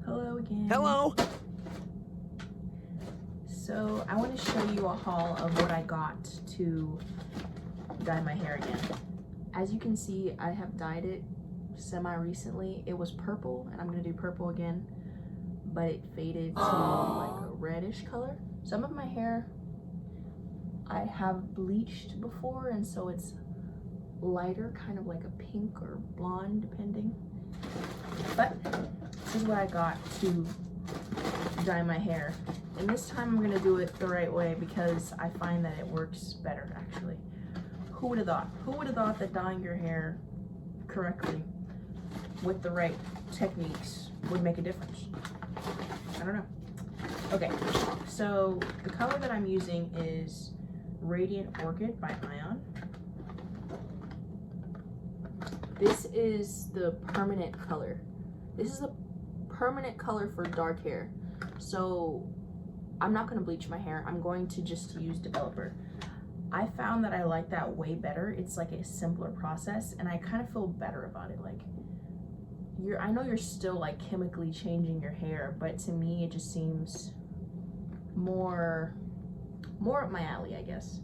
Hello again. Hello! So I want to show you a haul of what I got to dye my hair again. As you can see, I have dyed it semi-recently. It was purple, and I'm going to do purple again, but it faded to like a reddish color. Some of my hair I have bleached before, and so it's lighter, kind of like a pink or blonde, depending. But this is what I got to dye my hair. And this time I'm gonna do it the right way because I find that it works better, actually. Who would have thought? Who would have thought that dyeing your hair correctly with the right techniques would make a difference? I don't know. Okay, so the color that I'm using is Radiant Orchid by Ion. This is the permanent color. This is a permanent color for dark hair. So I'm not gonna bleach my hair. I'm going to just use developer. I found that I like that way better. It's like a simpler process, and I kind of feel better about it. Like, I know you're still like chemically changing your hair, but to me it just seems more up my alley, I guess.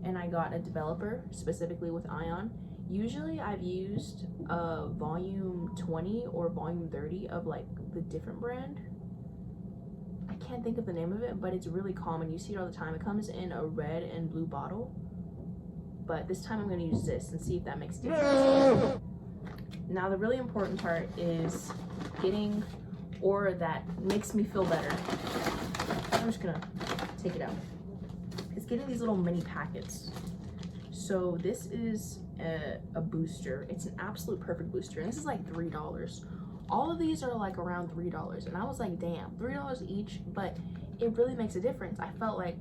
And I got a developer specifically with Ion. Usually I've used volume 20 or volume 30 of like the different brand. I can't think of the name of it, but it's really common. You see it all the time. It comes in a red and blue bottle. But this time I'm going to use this and see if that makes a difference. Now the really important part is getting aura that makes me feel better. I'm just going to take it out. It's getting these little mini packets. So this is a booster. It's an absolute perfect booster, and this is like $3. All of these are like around $3, and I was like, damn, $3 each, but it really makes a difference. I felt like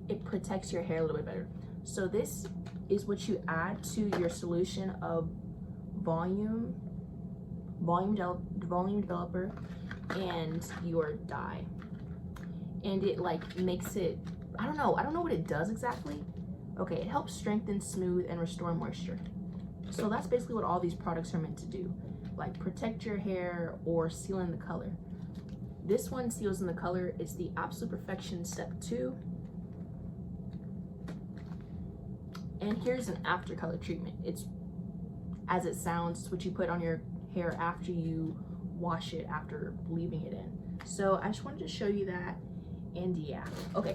it protects your hair a little bit better. So this is what you add to your solution of volume developer and your dye, and it like makes it, I don't know what it does exactly. Okay, it helps strengthen, smooth, and restore moisture. So that's basically what all these products are meant to do. Like protect your hair or seal in the color. This one seals in the color. It's the Absolute Perfection Step 2. And here's an after color treatment. It's, as it sounds, it's what you put on your hair after you wash it, after leaving it in. So I just wanted to show you that, and yeah. Okay,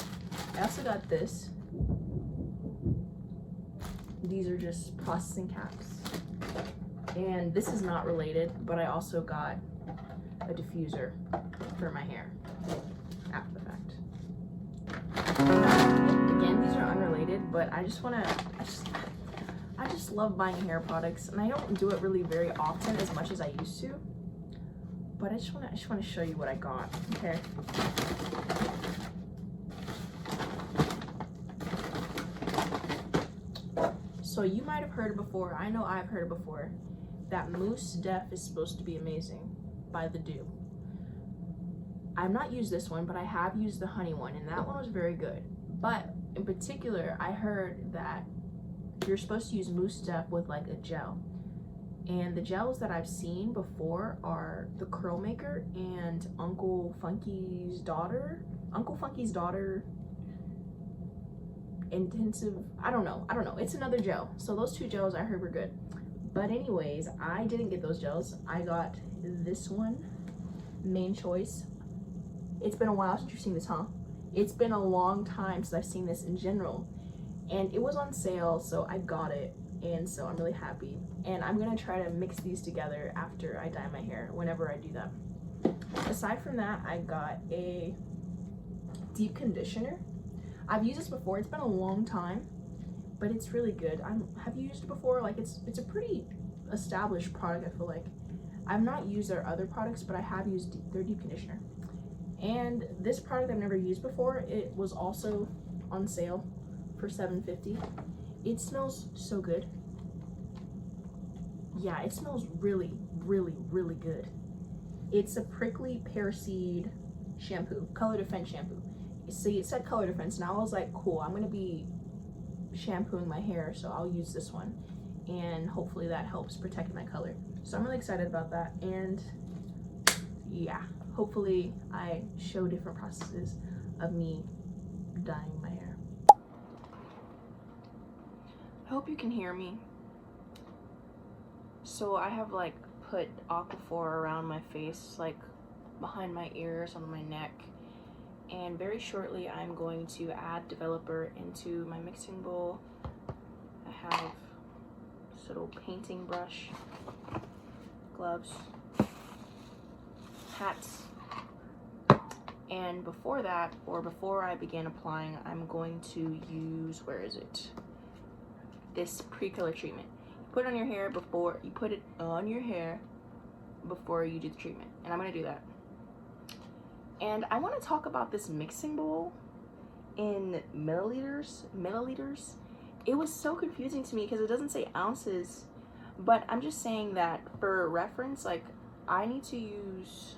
I also got this. These are just processing caps. And this is not related, but I also got a diffuser for my hair after the fact. Again, these are unrelated, but I just love buying hair products, and I don't do it really very often as much as I used to. But I just want to show you what I got. Okay. So you might have heard it before. I know I've heard it before. That Mousse Def is supposed to be amazing by the Dew. I've not used this one, but I have used the honey one, and that one was very good. But in particular, I heard that you're supposed to use Mousse Def with like a gel. And the gels that I've seen before are the Curl Maker and Uncle Funky's Daughter Intensive, I don't know, it's another gel. So those two gels I heard were good. But anyways, I didn't get those gels. I got this one, Main Choice. It's been a while since you've seen this, huh? It's been a long time since I've seen this in general, and it was on sale, so I got it, and so I'm really happy. And I'm gonna try to mix these together after I dye my hair, whenever I do that. Aside from that, I got a deep conditioner. I've used this before. It's been a long time, but it's really good. Have you used it before? Like, it's a pretty established product, I feel like. I've not used their other products, but I have used their deep conditioner. And this product I've never used before, it was also on sale for $7.50. It smells so good. Yeah, it smells really, really, really good. It's a prickly pear seed shampoo, color defense shampoo. See, it said color defense, and I was like, cool, I'm gonna be shampooing my hair, so I'll use this one, and hopefully that helps protect my color. So I'm really excited about that, and yeah, hopefully I show different processes of me dyeing my hair. I hope you can hear me. So I have like put Aquaphor around my face, like behind my ears, on my neck, and very shortly I'm going to add developer into my mixing bowl. I have this little painting brush, gloves, hats, and before that, or before I begin applying, I'm going to use, where is it? This pre-color treatment. You put it on your hair before you put it on your hair before you do the treatment, and I'm gonna do that. And I want to talk about this mixing bowl in milliliters. It was so confusing to me because it doesn't say ounces, but I'm just saying that for reference, like I need to use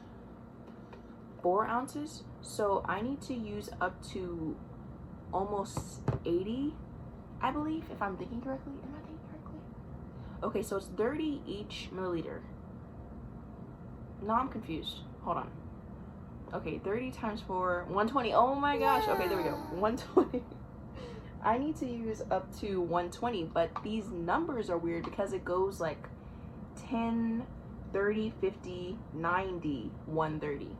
4 ounces, so I need to use up to almost 80, I believe, if I'm thinking correctly. Am I thinking correctly? Okay, so it's 30 each milliliter. Now I'm confused. Hold on. Okay, 30 times 4, 120. Oh my gosh. Okay, there we go. 120. I need to use up to 120, but these numbers are weird because it goes like 10, 30, 50, 90, 130.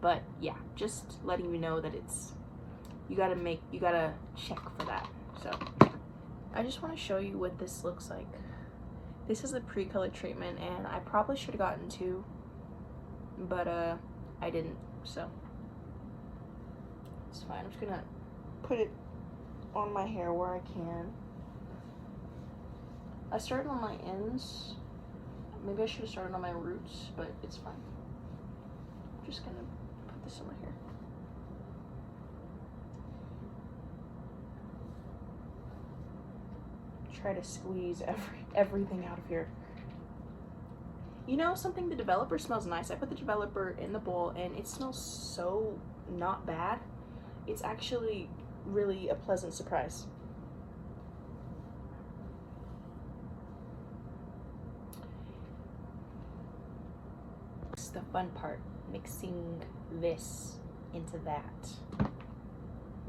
But yeah, just letting you know that it's, you gotta check for that. So I just want to show you what this looks like. This is the pre-color treatment, and I probably should have gotten 2, but I didn't, so it's fine. I'm just gonna put it on my hair where I can. I started on my ends. Maybe I should have started on my roots, but it's fine. I'm just gonna put this on my hair. Try to squeeze everything out of here. You know something, the developer smells nice. I put the developer in the bowl and it smells so not bad. It's actually really a pleasant surprise. It's the fun part, mixing this into that.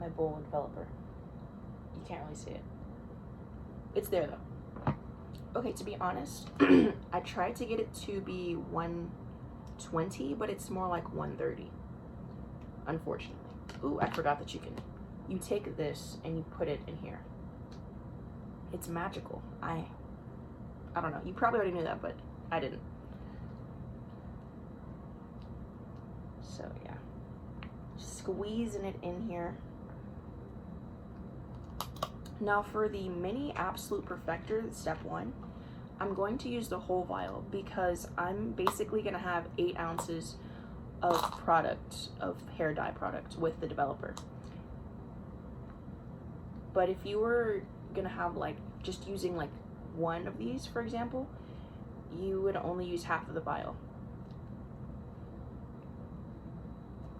My bowl and developer. You can't really see it. It's there though. Okay, to be honest, I tried to get it to be 120, but it's more like 130, unfortunately. Ooh, I forgot that you take this and you put it in here. It's magical. I don't know. You probably already knew that, but I didn't. So yeah, squeezing it in here. Now for the mini absolute perfector, step 1, I'm going to use the whole vial because I'm basically gonna have 8 ounces of product, of hair dye product with the developer. But if you were gonna have like, just using like 1 of these, for example, you would only use half of the vial.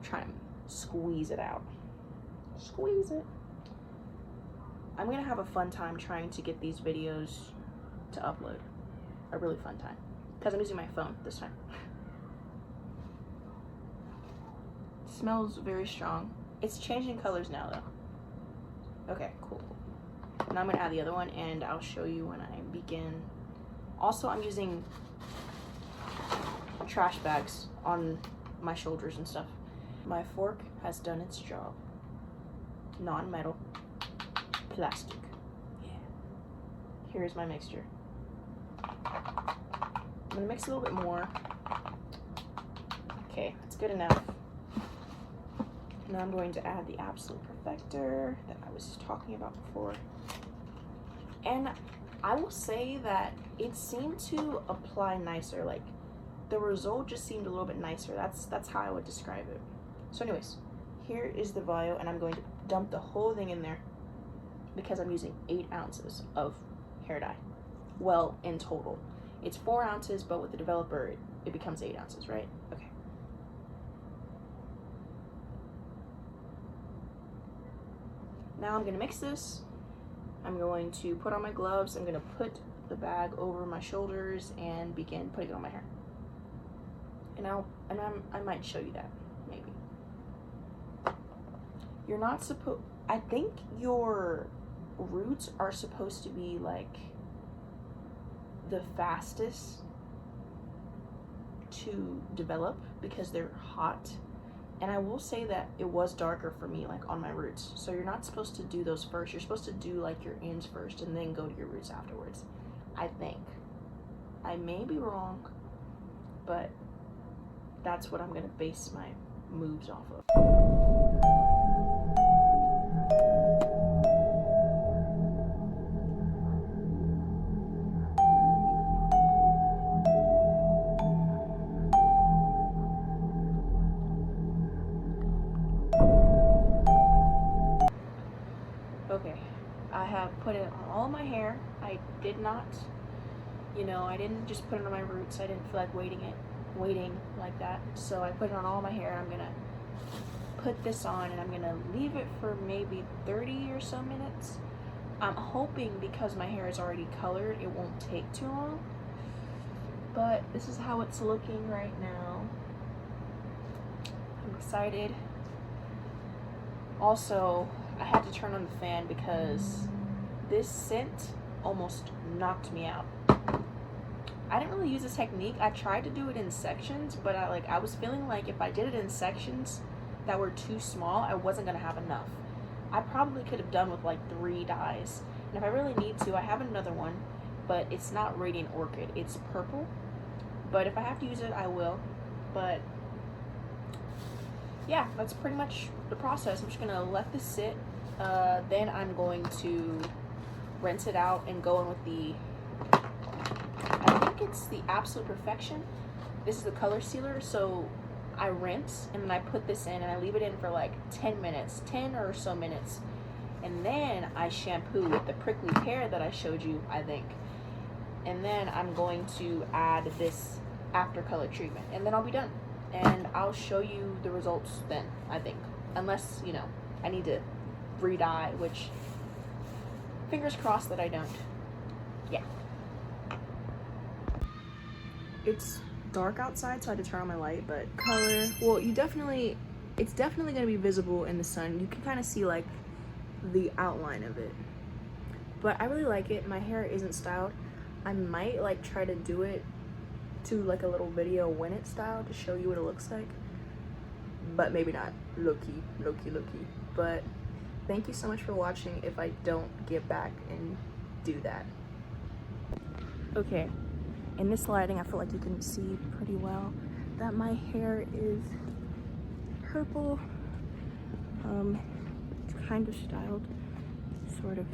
Try and squeeze it out. Squeeze it. I'm gonna have a fun time trying to get these videos to upload. A really fun time. Because I'm using my phone this time. Smells very strong. It's changing colors now though. Okay, cool. Now I'm gonna add the other one and I'll show you when I begin. Also, I'm using trash bags on my shoulders and stuff. My fork has done its job. Non-metal. Plastic. Yeah. Here's my mixture. I'm gonna mix a little bit more. Okay, that's good enough. Now I'm going to add the absolute perfector that I was talking about before. And I will say that it seemed to apply nicer. Like the result just seemed a little bit nicer. That's how I would describe it. So anyways, here is the vial and I'm going to dump the whole thing in there because I'm using 8 ounces of hair dye. Well, in total. It's 4 ounces, but with the developer, it becomes 8 ounces, right? Okay. Now I'm gonna mix this. I'm going to put on my gloves. I'm gonna put the bag over my shoulders and begin putting it on my hair. And I might show you that, maybe. You're not supposed, I think your roots are supposed to be like the fastest to develop because they're hot. And I will say that it was darker for me, like on my roots. So you're not supposed to do those first. You're supposed to do like your ends first and then go to your roots afterwards, I think. I may be wrong, but that's what I'm gonna base my moves off of. Okay, I have put it on all my hair. I did not, I didn't just put it on my roots. I didn't feel like waiting like that. So I put it on all my hair. I'm gonna put this on and I'm gonna leave it for maybe 30 or so minutes. I'm hoping because my hair is already colored, it won't take too long. But this is how it's looking right now. I'm excited. Also, I had to turn on the fan because this scent almost knocked me out. I didn't really use this technique. I tried to do it in sections, but I was feeling like if I did it in sections that were too small, I wasn't gonna have enough. I probably could have done with like 3 dyes. And if I really need to, I have another one, but it's not Radiant Orchid, it's purple. But if I have to use it, I will. But yeah, that's pretty much the process. I'm just gonna let this sit. Then I'm going to rinse it out and go in with the, I think it's the Absolute Perfection. This is the color sealer. So I rinse and then I put this in and I leave it in for like 10 minutes, 10 or so minutes. And then I shampoo with the prickly pear that I showed you, I think. And then I'm going to add this after color treatment and then I'll be done. And I'll show you the results then, I think. Unless, I need to re-dye, which fingers crossed that I don't. Yeah. It's dark outside, so I had to turn on my light, but color, well, it's definitely going to be visible in the sun. You can kind of see like the outline of it. But I really like it. My hair isn't styled. I might like try to do it to like a little video when it's styled to show you what it looks like, but maybe not. Low-key. But thank you so much for watching if I don't get back and do that. Okay, in this lighting I feel like you can see pretty well that my hair is purple. It's kind of styled, sort of.